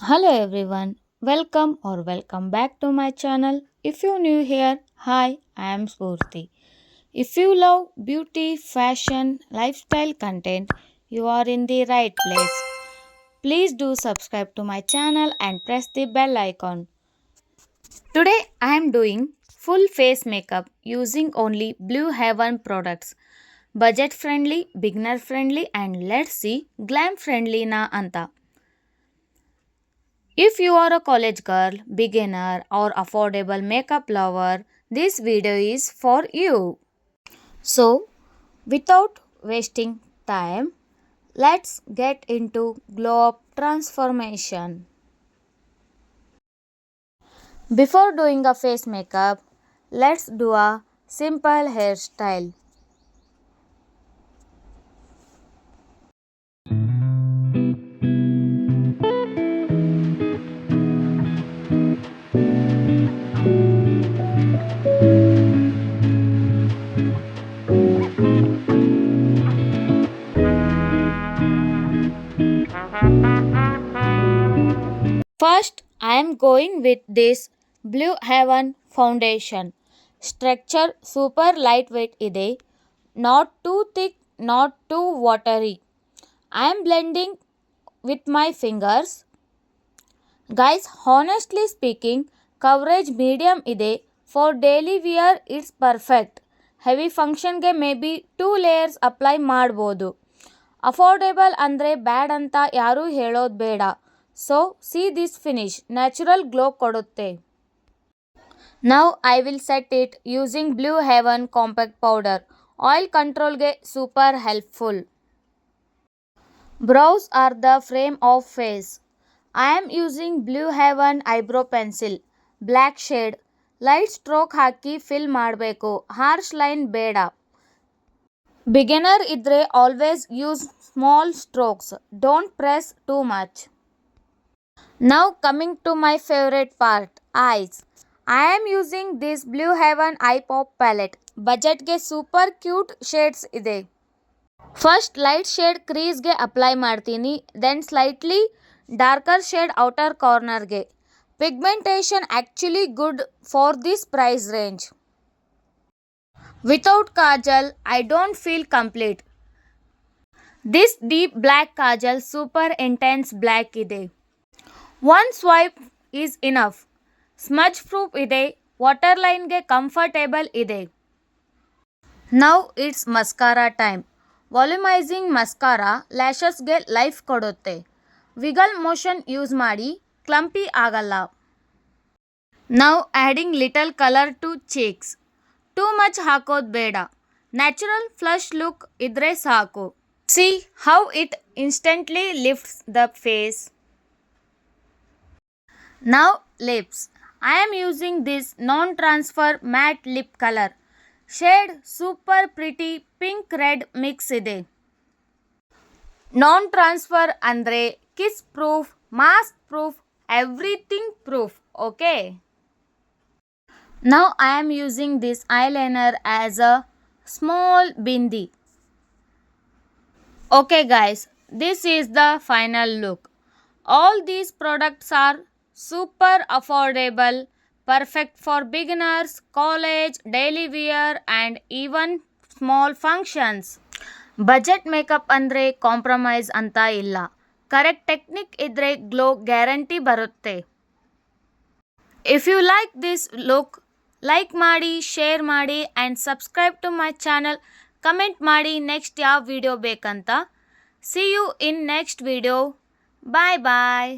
Hello everyone, welcome back to my channel. If you're new here, hi, I am Spurti. If you love beauty, fashion, lifestyle content, you are in the right place. Please do subscribe to my channel and press the bell icon. Today I am doing full face makeup using only Blue Heaven products. Budget friendly, beginner friendly and let's see glam friendly na anta. If you are a college girl, beginner, or affordable makeup lover, this video is for you. So, without wasting time, let's get into glow up transformation. Before doing a face makeup, let's do a simple hairstyle. First, I am going with this Blue Heaven foundation. Structure super lightweight ಇದೆ, not too thick, not too watery. I am blending with my fingers. Guys, honestly speaking, coverage medium ಇದೆ. For daily wear it's perfect. Heavy ಫಂಕ್ಷನ್ಗೆ may be 2 layers apply ಮಾಡ್ಬೋದು. Affordable ಅಂದರೆ bad ಅಂತ ಯಾರೂ ಹೇಳೋದು ಬೇಡ. So see this finish natural glow ಕೊಡುತ್ತೆ. Now I will set it using Blue Heaven compact powder. Oil ಕಂಟ್ರೋಲ್ಗೆ super helpful. Brows are the frame of face. I am using Blue Heaven eyebrow pencil. Black shade. Light stroke ಹಾಕಿ fill ಮಾಡಬೇಕು, harsh line ಬೇಡ. Beginner ಇದ್ರೆ always use small strokes, don't press too much. Now coming to my favourite part, eyes. I am using this Blue Heaven eye pop palette. ಬಜೆಟ್ಗೆ super cute shades ಇದೆ. First light shade ಕ್ರೀಸ್ಗೆ apply ಮಾಡ್ತೀನಿ, then slightly darker shade outer ಕಾರ್ನರ್ಗೆ. Pigmentation actually good for this price range. Without kajal I don't feel complete. This deep black kajal super intense black ಇದೆ. One swipe is enough. Smudge proof ಇದೆ, water ಲೈನ್ಗೆ comfortable ಇದೆ. Now it's mascara time. Volumising mascara ಲ್ಯಾಶಸ್ಗೆ life ಕೊಡುತ್ತೆ. Wiggle motion use ಮಾಡಿ, clumpy ಆಗಲ್ಲ. Now adding little colour to cheeks. Too much ಹಾಕೋದು ಬೇಡ, ನ್ಯಾಚುರಲ್ ಫ್ಲಶ್ ಲುಕ್ ಇದ್ರೆ ಸಾಕು. See how it instantly lifts the face. Now lips. I am using this non transfer matte lip colour. Shade super pretty pink red mix ಇದೆ. ನಾನ್ transfer ಅಂದರೆ kiss proof, mask proof, everything proof. Okay. Now I am using this eyeliner as a small bindi. Okay guys, this is the final look. All these products are super affordable, perfect for beginners, college, daily wear and even small functions. Budget makeup ಅಂದರೆ compromise ಅಂತ ಇಲ್ಲ. Correct technique ಇದ್ದರೆ glow guarantee ಬರುತ್ತೆ. If you like this look, like ಮಾಡಿ, share ಮಾಡಿ and subscribe to my channel. Comment ಮಾಡಿ next ಯಾವ video ಬೇಕಂತ. See you in next video. Bye bye.